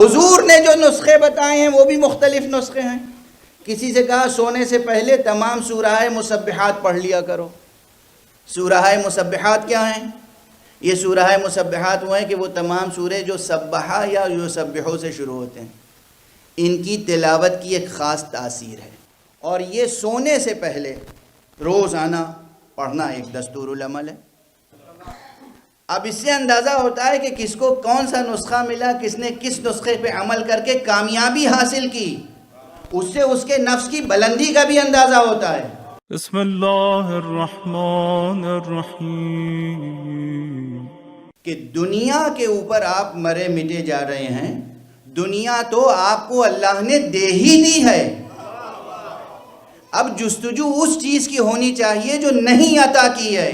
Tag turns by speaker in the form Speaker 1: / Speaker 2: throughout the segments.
Speaker 1: حضور نے جو نسخے بتائے ہیں وہ بھی مختلف نسخے ہیں. کسی سے کہا سونے سے پہلے تمام سورہ مسبحات پڑھ لیا کرو. سورہ مسبحات کیا ہیں؟ یہ سورہ مسبحات وہ ہیں کہ وہ تمام سورے جو سبحہ یا یسبحو سے شروع ہوتے ہیں، ان کی تلاوت کی ایک خاص تاثیر ہے، اور یہ سونے سے پہلے روزانہ پڑھنا ایک دستور العمل ہے. اب اس سے اندازہ ہوتا ہے کہ کس کو کون سا نسخہ ملا، کس نے کس نسخے پہ عمل کر کے کامیابی حاصل کی. اس سے اس کے نفس کی بلندی کا بھی اندازہ ہوتا ہے.
Speaker 2: بسم اللہ الرحمن الرحیم.
Speaker 1: کہ دنیا کے اوپر آپ مرے مٹے جا رہے ہیں. دنیا تو آپ کو اللہ نے دے ہی دی ہے. اب جستجو اس چیز کی ہونی چاہیے جو نہیں عطا کی ہے.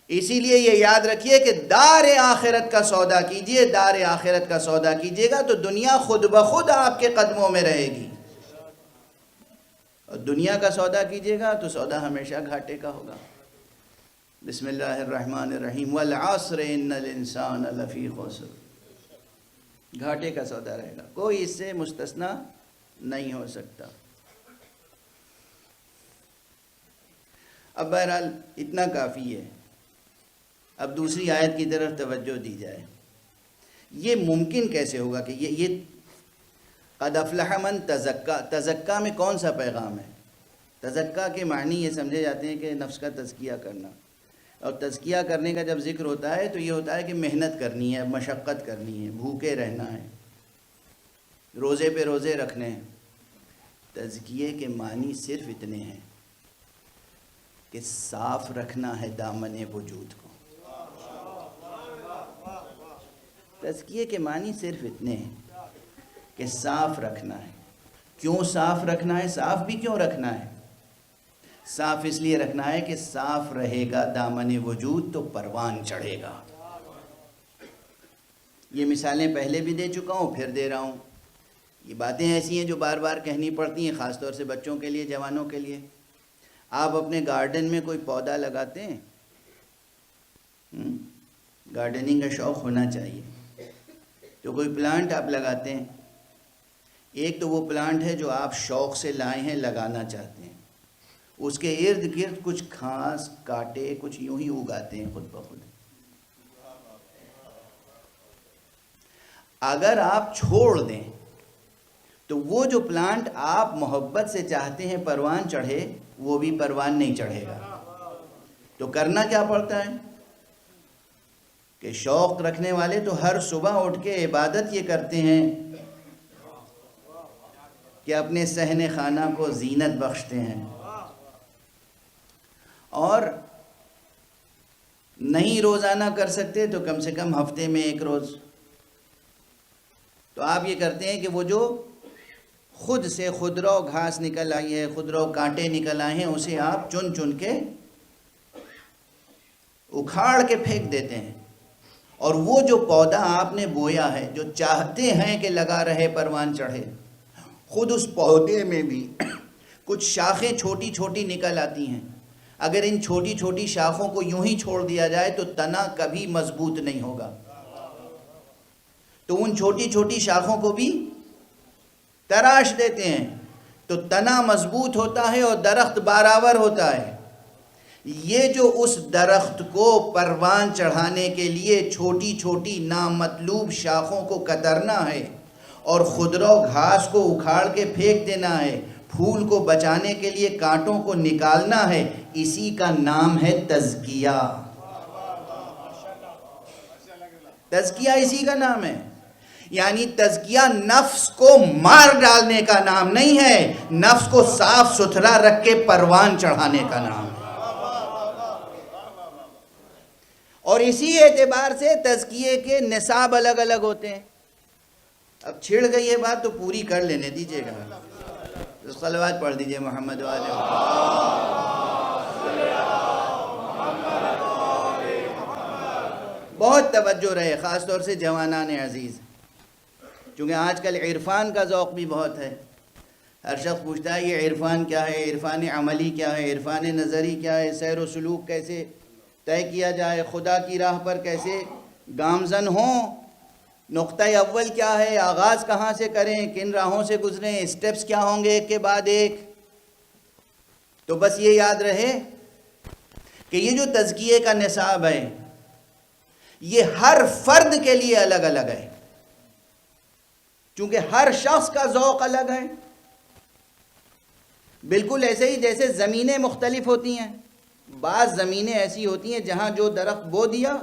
Speaker 1: اسی لیے یہ یاد رکھیے کہ دار آخرت کا سودا کیجئے. دار آخرت کا سودا کیجئے گا تو دنیا خود بخود آپ کے قدموں میں رہے گی، اور دنیا کا سودا کیجئے گا تو سودا ہمیشہ گھاٹے کا ہوگا. بسم اللہ الرحمن الرحیم. والعصر ان الانسان لفی خسر. گھاٹے کا سودا رہے گا، کوئی اس سے مستثنا نہیں ہو سکتا. اب بہرحال اتنا کافی ہے. اب دوسری آیت کی طرف توجہ دی جائے. یہ ممکن کیسے ہوگا کہ یہ قد افلح من تزکا. تزکا میں کون سا پیغام ہے؟ تزکا کے معنی یہ سمجھے جاتے ہیں کہ نفس کا تزکیہ کرنا، اور تزکیہ کرنے کا جب ذکر ہوتا ہے تو یہ ہوتا ہے کہ محنت کرنی ہے، مشقت کرنی ہے، بھوکے رہنا ہے، روزے پہ روزے رکھنے ہیں. تزکیے کے معنی صرف اتنے ہیں کہ صاف رکھنا ہے دامن وجود کو. تزکیے کے معنی صرف اتنے ہیں کہ صاف رکھنا ہے. کیوں صاف رکھنا ہے؟ صاف بھی کیوں رکھنا ہے؟ صاف اس لیے رکھنا ہے کہ صاف رہے گا دامن وجود تو پروان چڑھے گا. یہ مثالیں پہلے بھی دے چکا ہوں، پھر دے رہا ہوں. یہ باتیں ایسی ہیں جو بار بار کہنی پڑتی ہیں، خاص طور سے بچوں کے لیے، جوانوں کے لیے. آپ اپنے گارڈن میں کوئی پودا لگاتے ہیں، گارڈننگ کا شوق ہونا چاہیے. تو کوئی پلانٹ آپ لگاتے ہیں، ایک تو وہ پلانٹ ہے جو آپ شوق سے لائے ہیں، لگانا چاہتے ہیں. اس کے ارد گرد کچھ گھاس کاٹے کچھ یوں ہی اگاتے ہیں خود بخود. اگر آپ چھوڑ دیں تو وہ جو پلانٹ آپ محبت سے چاہتے ہیں پروان چڑھے، وہ بھی پروان نہیں چڑھے گا. تو کرنا کیا پڑتا ہے کہ شوق رکھنے والے تو ہر صبح اٹھ کے عبادت یہ کرتے ہیں کہ اپنے صحن خانہ کو زینت بخشتے ہیں، اور نہیں روزانہ کر سکتے تو کم سے کم ہفتے میں ایک روز. تو آپ یہ کرتے ہیں کہ وہ جو خود سے خودرو گھاس نکل آئی ہے، خودرو کانٹے نکل آئے ہیں، اسے آپ چن چن کے اکھاڑ کے پھینک دیتے ہیں. اور وہ جو پودا آپ نے بویا ہے، جو چاہتے ہیں کہ لگا رہے پروان چڑھے، خود اس پودے میں بھی کچھ شاخیں چھوٹی چھوٹی نکل آتی ہیں. اگر ان چھوٹی چھوٹی شاخوں کو یوں ہی چھوڑ دیا جائے تو تنا کبھی مضبوط نہیں ہوگا. تو ان چھوٹی چھوٹی شاخوں کو بھی تراش دیتے ہیں تو تنا مضبوط ہوتا ہے اور درخت بارآور ہوتا ہے. یہ جو اس درخت کو پروان چڑھانے کے لیے چھوٹی چھوٹی نامطلوب شاخوں کو کترنا ہے اور خودرو گھاس کو اکھاڑ کے پھینک دینا ہے، پھول کو بچانے کے لیے کانٹوں کو نکالنا ہے، اسی کا نام ہے تزکیہ. تزکیہ اسی کا نام ہے. یعنی تزکیہ نفس کو مار ڈالنے کا نام نہیں ہے، نفس کو صاف ستھرا رکھ کے پروان چڑھانے کا نام ہے. اور اسی اعتبار سے تزکیے کے نصاب الگ الگ ہوتے ہیں. اب چھڑ گئی ہے بات تو پوری کر لینے دیجیے گا. صلوات پڑھ دیجیے محمد والے. بہت توجہ رہے، خاص طور سے جوانان عزیز، چونکہ آج کل عرفان کا ذوق بھی بہت ہے. ہر شخص پوچھتا ہے یہ عرفان کیا ہے، عرفان عملی کیا ہے، عرفان نظری کیا ہے، سیر و سلوک کیسے طے کیا جائے، خدا کی راہ پر کیسے گامزن ہوں. نقطہ اول کیا ہے، آغاز کہاں سے کریں، کن راہوں سے گزریں، اسٹیپس کیا ہوں گے ایک کے بعد ایک. تو بس یہ یاد رہے کہ یہ جو تزکیے کا نصاب ہے یہ ہر فرد کے لیے الگ الگ ہے، چونکہ ہر شخص کا ذوق الگ ہے. بالکل ایسے ہی جیسے زمینیں مختلف ہوتی ہیں. بعض زمینیں ایسی ہوتی ہیں جہاں جو درخت بو دیا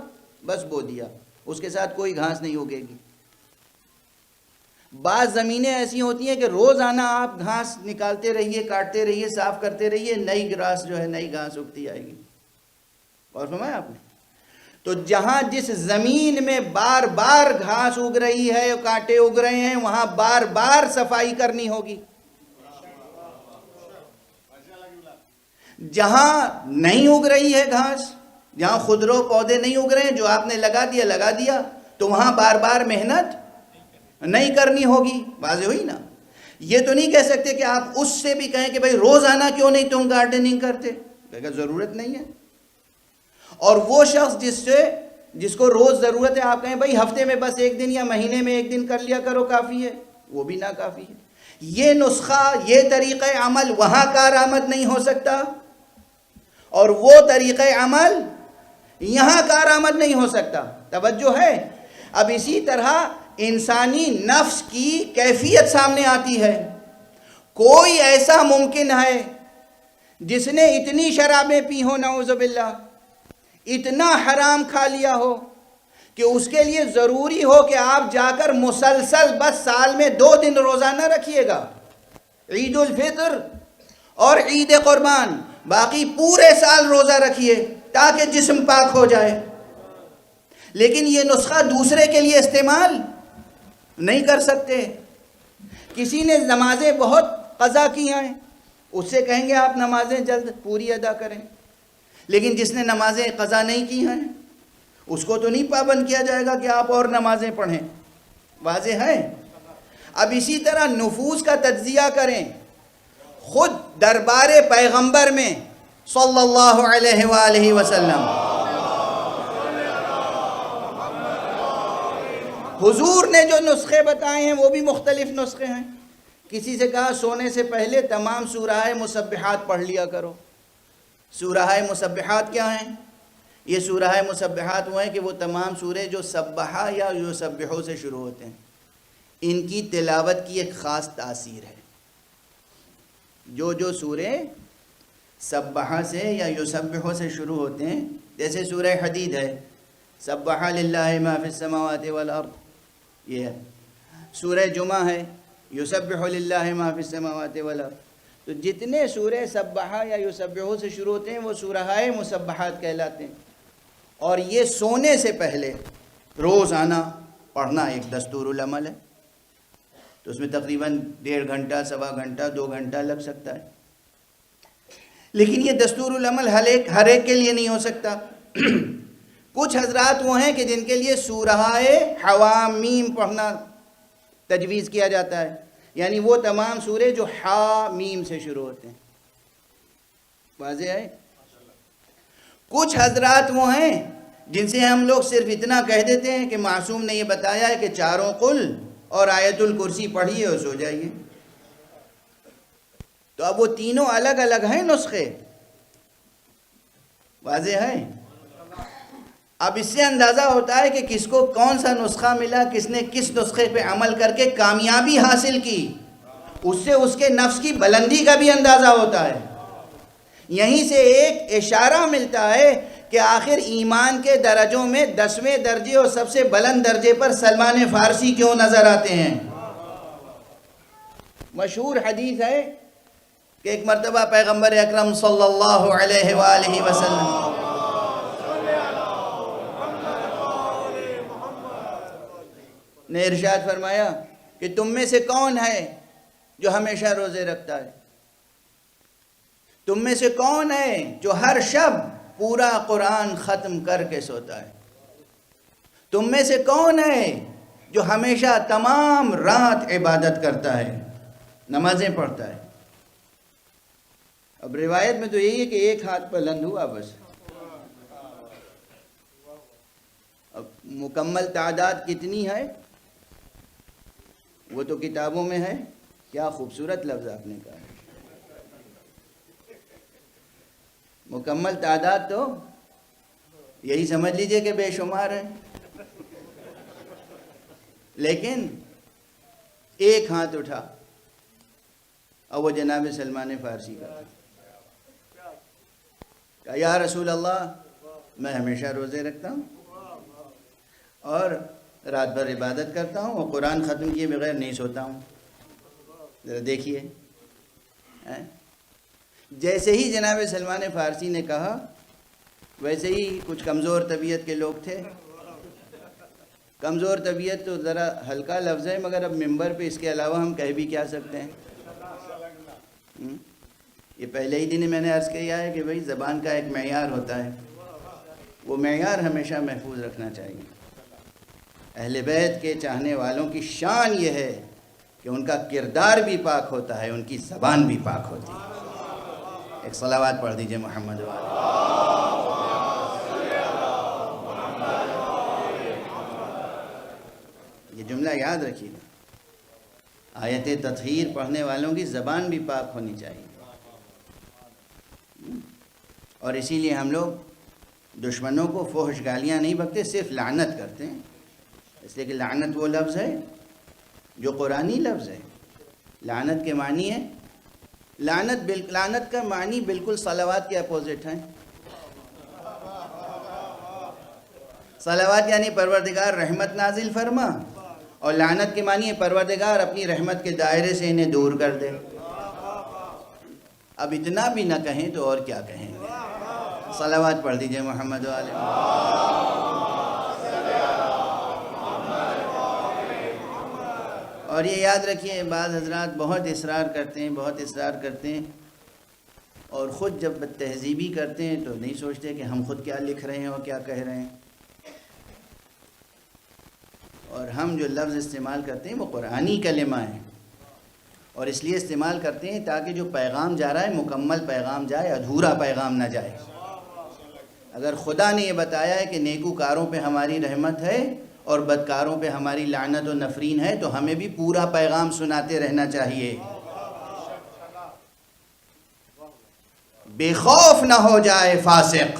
Speaker 1: بس بو دیا، اس کے ساتھ کوئی گھاس نہیں اگے گی. بعض زمینیں ایسی ہوتی ہیں کہ روزانہ آپ گھاس نکالتے رہیے، کاٹتے رہیے، صاف کرتے رہیے، نئی گراس جو ہے نئی گھاس اگتی آئے گی. اور فرمایا آپ نے. تو جہاں جس زمین میں بار بار گھاس اگ رہی ہے، کانٹے اگ رہے ہیں، وہاں بار بار صفائی کرنی ہوگی. جہاں نہیں اگ رہی ہے گھاس، جہاں خضرو پودے نہیں اگ رہے ہیں، جو آپ نے لگا دیا تو وہاں بار بار محنت نہیں کرنی ہوگی. واضح ہوئی نا. یہ تو نہیں کہہ سکتے کہ آپ اس سے بھی کہیں کہ بھائی روزانہ کیوں نہیں تم گارڈننگ کرتے، کہ ضرورت نہیں ہے. اور وہ شخص جس کو روز ضرورت ہے، آپ کہیں بھائی ہفتے میں بس ایک دن یا مہینے میں ایک دن کر لیا کرو کافی ہے، وہ بھی ناکافی ہے. یہ نسخہ، یہ طریقہ عمل وہاں کارآمد نہیں ہو سکتا، اور وہ طریقہ عمل یہاں کارآمد نہیں ہو سکتا. توجہ ہے. اب اسی طرح انسانی نفس کی کیفیت سامنے آتی ہے. کوئی ایسا ممکن ہے جس نے اتنی شرابیں پی ہو، نعوذ باللہ، اتنا حرام کھا لیا ہو کہ اس کے لیے ضروری ہو کہ آپ جا کر مسلسل بس سال میں 2 دن روزانہ رکھیے گا، عید الفطر اور عید قربان، باقی پورے سال روزہ رکھیے تاکہ جسم پاک ہو جائے. لیکن یہ نسخہ دوسرے کے لیے استعمال نہیں کر سکتے. کسی نے نمازیں بہت قضا کی ہیں، اس سے کہیں گے آپ نمازیں جلد پوری ادا کریں. لیکن جس نے نمازیں قضا نہیں کی ہیں اس کو تو نہیں پابند کیا جائے گا کہ آپ اور نمازیں پڑھیں. واضح ہے. اب اسی طرح نفوس کا تجزیہ کریں. خود دربار پیغمبر میں صلی اللہ علیہ وآلہ وسلم حضور نے جو نسخے بتائے ہیں وہ بھی مختلف نسخے ہیں. کسی سے کہا سونے سے پہلے تمام سورہ مسبحات پڑھ لیا کرو. سورہ مسبحات کیا ہیں؟ یہ سورہ مسبحات وہ ہیں کہ وہ تمام سورے جو سبحہ یا یسبحو سے شروع ہوتے ہیں، ان کی تلاوت کی ایک خاص تاثیر ہے. جو سورے سبحہ سے یا یسبحو سے شروع ہوتے ہیں، جیسے سورہ حدید ہے، سبح للہ ما فی السماوات والارض، یہ ہے. سورہ جمعہ ہے، یسبح للہ ما فی السماوات والارض. تو جتنے سورے سبحہ یا یسبحو سے شروع ہوتے ہیں وہ سورہ مسبحات کہلاتے ہیں. اور یہ سونے سے پہلے روزانہ پڑھنا ایک دستور العمل ہے. تو اس میں تقریباً 1.5 گھنٹہ، 1.25 گھنٹہ، 2 گھنٹہ لگ سکتا ہے. لیکن یہ دستور العمل ہر ایک کے لیے نہیں ہو سکتا. کچھ حضرات وہ ہیں کہ جن کے لیے سورہ حوامیم پڑھنا تجویز کیا جاتا ہے، یعنی وہ تمام سورے جو حامیم سے شروع ہوتے ہیں. واضح ہے. کچھ حضرات وہ ہیں جن سے ہم لوگ صرف اتنا کہہ دیتے ہیں کہ معصوم نے یہ بتایا ہے کہ 4 قل اور آیت الکرسی پڑھیے اور سو جائیے. تو اب وہ تینوں الگ الگ ہیں نسخے. واضح ہے. اب اس سے اندازہ ہوتا ہے کہ کس کو کون سا نسخہ ملا، کس نے کس نسخے پہ عمل کر کے کامیابی حاصل کی. اس سے اس کے نفس کی بلندی کا بھی اندازہ ہوتا ہے. یہیں سے ایک اشارہ ملتا ہے کہ آخر ایمان کے درجوں میں 10ویں درجے اور سب سے بلند درجے پر سلمان فارسی کیوں نظر آتے ہیں. مشہور حدیث ہے کہ ایک مرتبہ پیغمبر اکرم صلی اللہ علیہ وآلہ وسلم نے ارشاد فرمایا کہ تم میں سے کون ہے جو ہمیشہ روزے رکھتا ہے؟ تم میں سے کون ہے جو ہر شب پورا قرآن ختم کر کے سوتا ہے؟ تم میں سے کون ہے جو ہمیشہ تمام رات عبادت کرتا ہے، نمازیں پڑھتا ہے؟ اب روایت میں تو یہی ہے کہ ایک ہاتھ بلند ہوا بس. اب مکمل تعداد کتنی ہے وہ تو کتابوں میں ہے. کیا خوبصورت لفظ آپ نے کہا ہے. مکمل تعداد تو یہی سمجھ لیجئے کہ بے شمار ہے. لیکن ایک ہاتھ اٹھا اور وہ جناب سلمان فارسی کا تھا. کہا یا رسول اللہ میں ہمیشہ روزے رکھتا ہوں اور رات بھر عبادت کرتا ہوں اور قرآن ختم کیے بغیر نہیں سوتا ہوں. ذرا دیکھیے. جیسے ہی جناب سلمان فارسی نے کہا ویسے ہی کچھ کمزور طبیعت کے لوگ تھے. کمزور طبیعت تو ذرا ہلکا لفظ ہے مگر اب ممبر پہ اس کے علاوہ ہم کہہ بھی کیا سکتے ہیں. یہ پہلے ہی دن میں نے عرض کیا ہے کہ بھئی زبان کا ایک معیار ہوتا ہے, وہ معیار ہمیشہ محفوظ رکھنا چاہیے. اہل بیت کے چاہنے والوں کی شان یہ ہے کہ ان کا کردار بھی پاک ہوتا ہے, ان کی زبان بھی پاک ہوتی ہے. ایک صلوات پڑھ دیجئے محمد وعلیہ. یہ جملہ یاد رکھیے گا. آیت تطہیر پڑھنے والوں کی زبان بھی پاک ہونی چاہیے. اور اسی لیے ہم لوگ دشمنوں کو فحش گالیاں نہیں بکتے, صرف لعنت کرتے ہیں. اس لیے کہ لعنت وہ لفظ ہے جو قرآنی لفظ ہے. لعنت کے معنی ہے, لعنت کا معنی بالکل صلوات کے اپوزٹ ہیں. صلوات یعنی پروردگار رحمت نازل فرما, اور لعنت کے معنی ہے پروردگار اپنی رحمت کے دائرے سے انہیں دور کر دے. اب اتنا بھی نہ کہیں تو اور کیا کہیں گے. صلوات پڑھ دیجئے محمد علیہ. اور یہ یاد رکھیے, بعض حضرات بہت اصرار کرتے ہیں اور خود جب تہذیبی کرتے ہیں تو نہیں سوچتے کہ ہم خود کیا لکھ رہے ہیں اور کیا کہہ رہے ہیں. اور ہم جو لفظ استعمال کرتے ہیں وہ قرآنی کلمہ ہیں, اور اس لیے استعمال کرتے ہیں تاکہ جو پیغام جا رہا ہے مکمل پیغام جائے, ادھورا پیغام نہ جائے. اگر خدا نے یہ بتایا ہے کہ نیکوکاروں پہ ہماری رحمت ہے اور بدکاروں پہ ہماری لعنت و نفرین ہے تو ہمیں بھی پورا پیغام سناتے رہنا چاہیے. بے خوف نہ ہو جائے فاسق,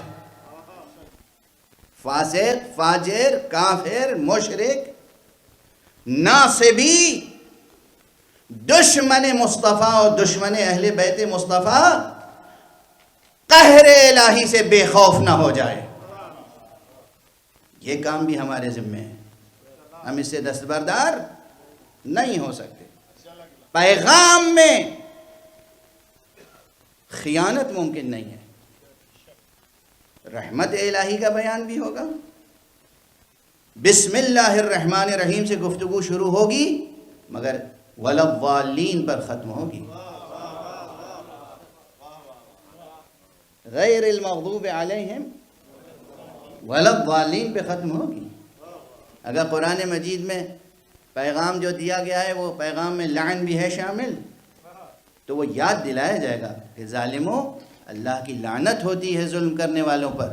Speaker 1: فاجر, کافر, مشرک, ناصبی, دشمن مصطفیٰ اور دشمن اہل بیت مصطفیٰ قہر الہی سے بے خوف نہ ہو جائے. یہ کام بھی ہمارے ذمے ہے, ہم اس سے دستبردار نہیں ہو سکتے. پیغام میں خیانت ممکن نہیں ہے. رحمت الہی کا بیان بھی ہوگا, بسم اللہ الرحمن الرحیم سے گفتگو شروع ہوگی مگر وَلَضَّالِّينَ پر ختم ہوگی. غیر المغضوب علیہم وَلَضَّالِّينَ پہ ختم ہوگی. اگر قرآن مجید میں پیغام جو دیا گیا ہے وہ پیغام میں لعن بھی ہے شامل تو وہ یاد دلایا جائے گا کہ ظالموں, اللہ کی لعنت ہوتی ہے ظلم کرنے والوں پر,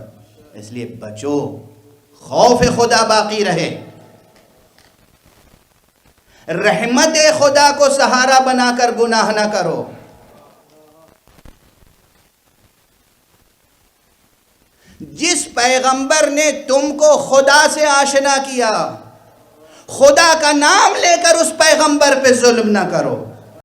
Speaker 1: اس لیے بچو, خوف خدا باقی رہے. رحمت خدا کو سہارا بنا کر گناہ نہ کرو. جس پیغمبر نے تم کو خدا سے آشنا کیا, خدا کا نام لے کر اس پیغمبر پہ ظلم نہ کرو.